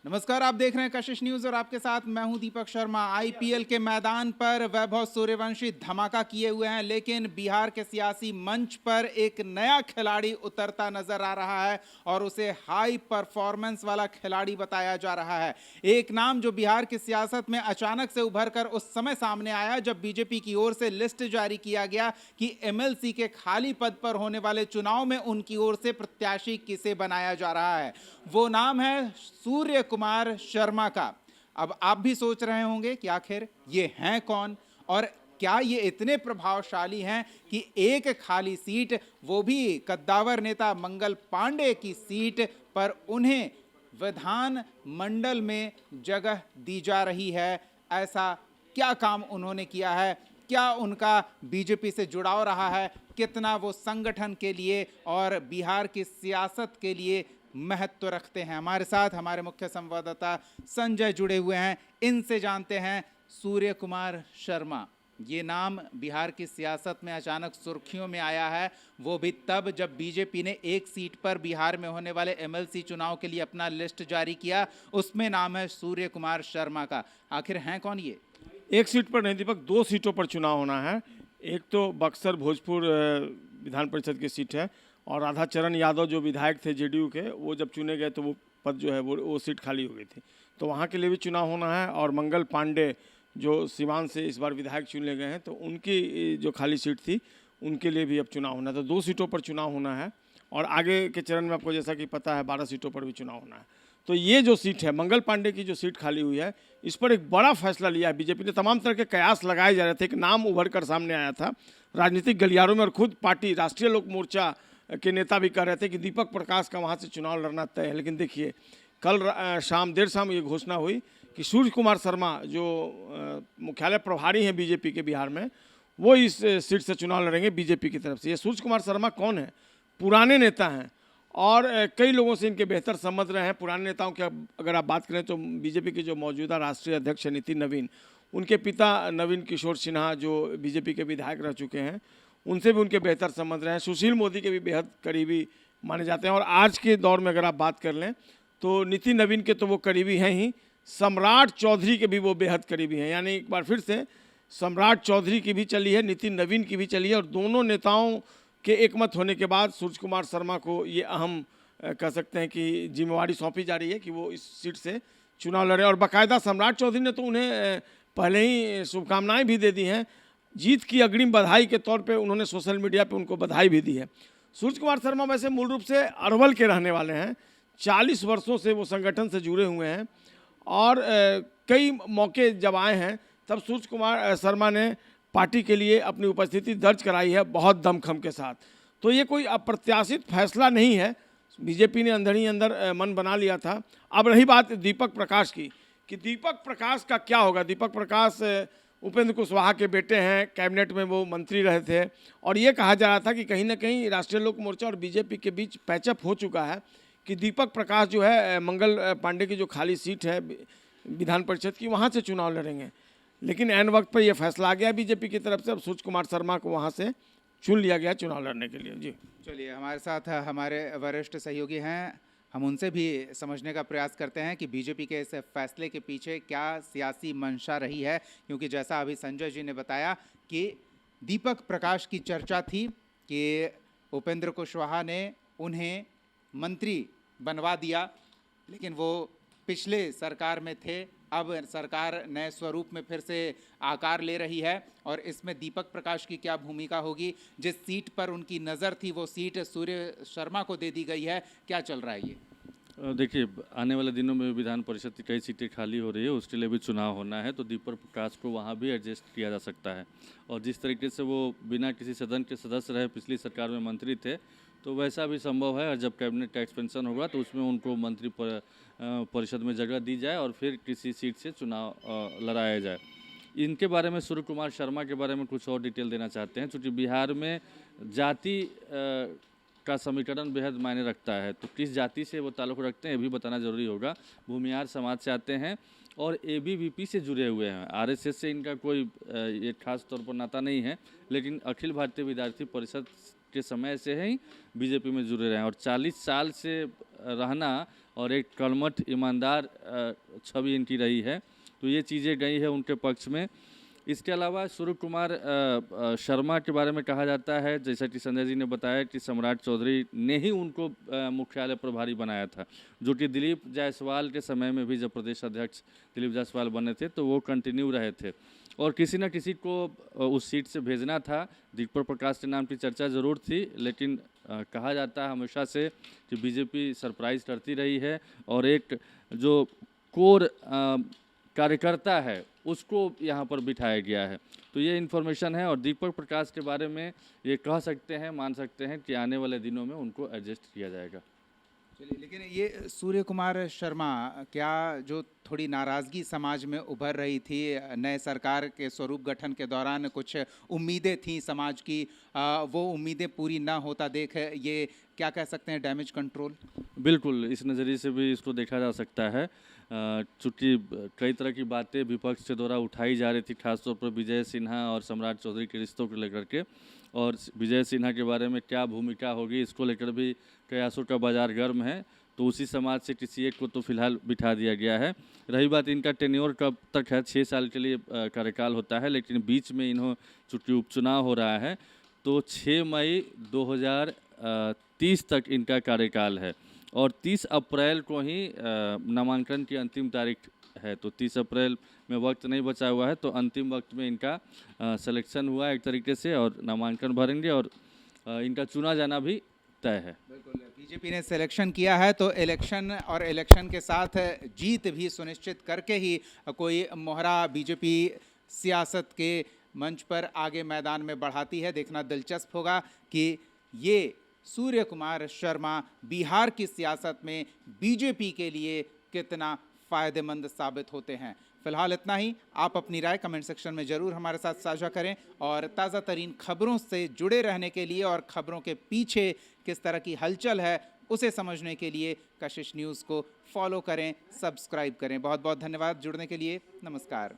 नमस्कार, आप देख रहे हैं कशिश न्यूज और आपके साथ मैं हूं दीपक शर्मा। आईपीएल के मैदान पर वैभव सूर्यवंशी धमाका किए हुए हैं, लेकिन बिहार के सियासी मंच पर एक नया खिलाड़ी उतरता नजर आ रहा है और उसे हाई परफॉर्मेंस वाला खिलाड़ी बताया जा रहा है। एक नाम जो बिहार की सियासत में अचानक से उभर कर उस समय सामने आया जब बीजेपी की ओर से लिस्ट जारी किया गया कि एमएलसी के खाली पद पर होने वाले चुनाव में उनकी ओर से प्रत्याशी किसे बनाया जा रहा है। वो नाम है सूर्य कुमार शर्मा का। अब आप भी सोच रहे होंगे कि आखिर ये हैं कौन और क्या ये इतने प्रभावशाली हैं कि एक खाली सीट, वो भी कद्दावर नेता मंगल पांडे की सीट पर उन्हें विधान मंडल में जगह दी जा रही है। ऐसा क्या काम उन्होंने किया है, क्या उनका बीजेपी से जुड़ाव रहा है, कितना वो संगठन के लिए और बिहार की सियासत के लिए महत्व रखते हैं। हमारे साथ हमारे मुख्य संवाददाता संजय जुड़े हुए हैं, इनसे जानते हैं। सूर्य कुमार शर्मा, ये नाम बिहार की सियासत में अचानक सुर्खियों में आया है, वो भी तब जब बीजेपी ने एक सीट पर बिहार में होने वाले एमएलसी चुनाव के लिए अपना लिस्ट जारी किया, उसमें नाम है सूर्य कुमार शर्मा का। आखिर हैं कौन ये? एक सीट पर नहीं दीपक, दो सीटों पर चुनाव होना है। एक तो बक्सर भोजपुर विधान परिषद की सीट है और राधाचरण यादव जो विधायक थे जेडीयू के, वो जब चुने गए तो वो पद जो है वो सीट खाली हो गई थी, तो वहाँ के लिए भी चुनाव होना है। और मंगल पांडे जो सीवान से इस बार विधायक चुने गए हैं, तो उनकी जो खाली सीट थी उनके लिए भी अब चुनाव होना है। तो दो सीटों पर चुनाव होना है और आगे के चरण में आपको जैसा कि पता है 12 सीटों पर भी चुनाव होना है। तो ये जो सीट है मंगल पांडे की, जो सीट खाली हुई है, इस पर एक बड़ा फैसला लिया है बीजेपी ने। तमाम तरह के कयास लगाए जा रहे थे, एक नाम उभर कर सामने आया था राजनीतिक गलियारों में और खुद पार्टी राष्ट्रीय लोक मोर्चा के नेता भी कह रहे थे कि दीपक प्रकाश का वहाँ से चुनाव लड़ना तय है। लेकिन देखिए कल देर शाम ये घोषणा हुई कि सूर्य कुमार शर्मा जो मुख्यालय प्रभारी हैं बीजेपी के बिहार में, वो इस सीट से चुनाव लड़ेंगे बीजेपी की तरफ से। ये सूर्य कुमार शर्मा कौन है? पुराने नेता हैं और कई लोगों से इनके बेहतर संबंध रहे हैं। पुराने नेताओं की अगर आप बात करें तो बीजेपी के जो मौजूदा राष्ट्रीय अध्यक्ष हैं नितिन नवीन, उनके पिता नवीन किशोर सिन्हा जो बीजेपी के विधायक रह चुके हैं, उनसे भी उनके बेहतर संबंध रहे हैं। सुशील मोदी के भी बेहद करीबी माने जाते हैं। और आज के दौर में अगर आप बात कर लें तो नितिन नवीन के तो वो करीबी हैं ही, सम्राट चौधरी के भी वो बेहद करीबी हैं। यानी एक बार फिर से सम्राट चौधरी की भी चली है, नितिन नवीन की भी चली है और दोनों नेताओं के एकमत होने के बाद सूर्य कुमार शर्मा को ये अहम कह सकते हैं कि जिम्मेवारी सौंपी जा रही है कि वो इस सीट से चुनाव लड़े। और बाकायदा सम्राट चौधरी ने तो उन्हें पहले ही शुभकामनाएं भी दे दी हैं। जीत की अग्रिम बधाई के तौर पे उन्होंने सोशल मीडिया पे उनको बधाई भी दी है। सूर्य कुमार शर्मा वैसे मूल रूप से अरवल के रहने वाले हैं, 40 वर्षों से वो संगठन से जुड़े हुए हैं और कई मौके जब आए हैं तब सूर्य कुमार शर्मा ने पार्टी के लिए अपनी उपस्थिति दर्ज कराई है बहुत दमखम के साथ। तो ये कोई अप्रत्याशित फैसला नहीं है, बीजेपी ने अंदर ही अंदर मन बना लिया था। अब रही बात दीपक प्रकाश की कि दीपक प्रकाश का क्या होगा। दीपक प्रकाश उपेंद्र कुशवाहा के बेटे हैं, कैबिनेट में वो मंत्री रहे थे और ये कहा जा रहा था कि कहीं ना कहीं राष्ट्रीय लोक मोर्चा और बीजेपी के बीच पैचअप हो चुका है कि दीपक प्रकाश जो है मंगल पांडे की जो खाली सीट है विधान परिषद की, वहाँ से चुनाव लड़ेंगे। लेकिन ऐन वक्त पर यह फैसला आ गया बीजेपी की तरफ से, अब सूर्य कुमार शर्मा को वहाँ से चुन लिया गया चुनाव लड़ने के लिए। जी चलिए, हमारे साथ हमारे वरिष्ठ सहयोगी हैं, हम उनसे भी समझने का प्रयास करते हैं कि बीजेपी के इस फैसले के पीछे क्या सियासी मंशा रही है। क्योंकि जैसा अभी संजय जी ने बताया कि दीपक प्रकाश की चर्चा थी कि उपेंद्र कुशवाहा ने उन्हें मंत्री बनवा दिया, लेकिन वो पिछले सरकार में थे, अब सरकार नए स्वरूप में फिर से आकार ले रही है और इसमें दीपक प्रकाश की क्या भूमिका होगी। जिस सीट पर उनकी नज़र थी वो सीट सूर्य शर्मा को दे दी गई है, क्या चल रहा है ये? देखिए, आने वाले दिनों में विधान परिषद की कई सीटें खाली हो रही है, उसके लिए भी चुनाव होना है, तो दीपक प्रकाश को वहाँ भी एडजस्ट किया जा सकता है। और जिस तरीके से वो बिना किसी सदन के सदस्य रहे पिछली सरकार में मंत्री थे, तो वैसा भी संभव है। और जब कैबिनेट का एक्सपेंशन होगा तो उसमें उनको मंत्री परिषद में जगह दी जाए और फिर किसी सीट से चुनाव लड़ाया जाए। इनके बारे में, सूर्य कुमार शर्मा के बारे में कुछ और डिटेल देना चाहते हैं। क्योंकि बिहार में जाति का समीकरण बेहद मायने रखता है, तो किस जाति से वो ताल्लुक़ रखते हैं ये भी बताना ज़रूरी होगा। भूमिहार समाज से आते हैं और एबीवीपी से जुड़े हुए हैं। आरएसएस से इनका कोई ये खास तौर पर नाता नहीं है, लेकिन अखिल भारतीय विद्यार्थी परिषद के समय से ही बीजेपी में जुड़े रहे हैं और 40 साल से रहना और एक कर्मठ ईमानदार छवि इनकी रही है। तो ये चीज़ें गई है उनके पक्ष में। इसके अलावा सूर्य कुमार शर्मा के बारे में कहा जाता है, जैसा कि संजय जी ने बताया कि सम्राट चौधरी ने ही उनको मुख्यालय प्रभारी बनाया था, जो कि दिलीप जायसवाल के समय में भी जब प्रदेश अध्यक्ष दिलीप जायसवाल बने थे तो वो कंटिन्यू रहे थे। और किसी न किसी को उस सीट से भेजना था। दीपर प्रकाश के नाम की चर्चा ज़रूर थी, लेकिन कहा जाता है हमेशा से कि बीजेपी सरप्राइज करती रही है और एक जो कोर कार्यकर्ता है उसको यहाँ पर बिठाया गया है। तो ये इन्फॉर्मेशन है और दीपक प्रकाश के बारे में ये कह सकते हैं, मान सकते हैं कि आने वाले दिनों में उनको एडजस्ट किया जाएगा। चलिए, लेकिन ये सूर्य कुमार शर्मा, क्या जो थोड़ी नाराज़गी समाज में उभर रही थी नए सरकार के स्वरूप गठन के दौरान, कुछ उम्मीदें थी समाज की, वो उम्मीदें पूरी ना होता देख ये क्या कह सकते हैं डैमेज कंट्रोल? बिल्कुल, इस नज़रिए से भी इसको देखा जा सकता है। चूँकि कई तरह की बातें विपक्ष के द्वारा उठाई जा रही थी, खासतौर पर विजय सिन्हा और सम्राट चौधरी के रिश्तों को लेकर के, और विजय सिन्हा के बारे में क्या भूमिका होगी इसको लेकर भी कयासों का बाजार गर्म है। तो उसी समाज से किसी एक को तो फिलहाल बिठा दिया गया है। रही बात इनका टेन्योर कब तक है, 6 साल के लिए कार्यकाल होता है, लेकिन बीच में चूँकि उपचुनाव हो रहा है तो 6 मई 2030 तक इनका कार्यकाल है और 30 अप्रैल को ही नामांकन की अंतिम तारीख है। तो 30 अप्रैल में वक्त नहीं बचा हुआ है, तो अंतिम वक्त में इनका सिलेक्शन हुआ एक तरीके से और नामांकन भरेंगे और इनका चुना जाना भी तय है। बिल्कुल, बीजेपी ने सिलेक्शन किया है तो इलेक्शन और इलेक्शन के साथ जीत भी सुनिश्चित करके ही कोई मोहरा बीजेपी सियासत के मंच पर आगे मैदान में बढ़ाती है। देखना दिलचस्प होगा कि ये सूर्य कुमार शर्मा बिहार की सियासत में बीजेपी के लिए कितना फ़ायदेमंद साबित होते हैं। फिलहाल इतना ही। आप अपनी राय कमेंट सेक्शन में ज़रूर हमारे साथ साझा करें और ताज़ा तरीन खबरों से जुड़े रहने के लिए और खबरों के पीछे किस तरह की हलचल है उसे समझने के लिए कशिश न्यूज़ को फॉलो करें, सब्सक्राइब करें। बहुत बहुत धन्यवाद जुड़ने के लिए। नमस्कार।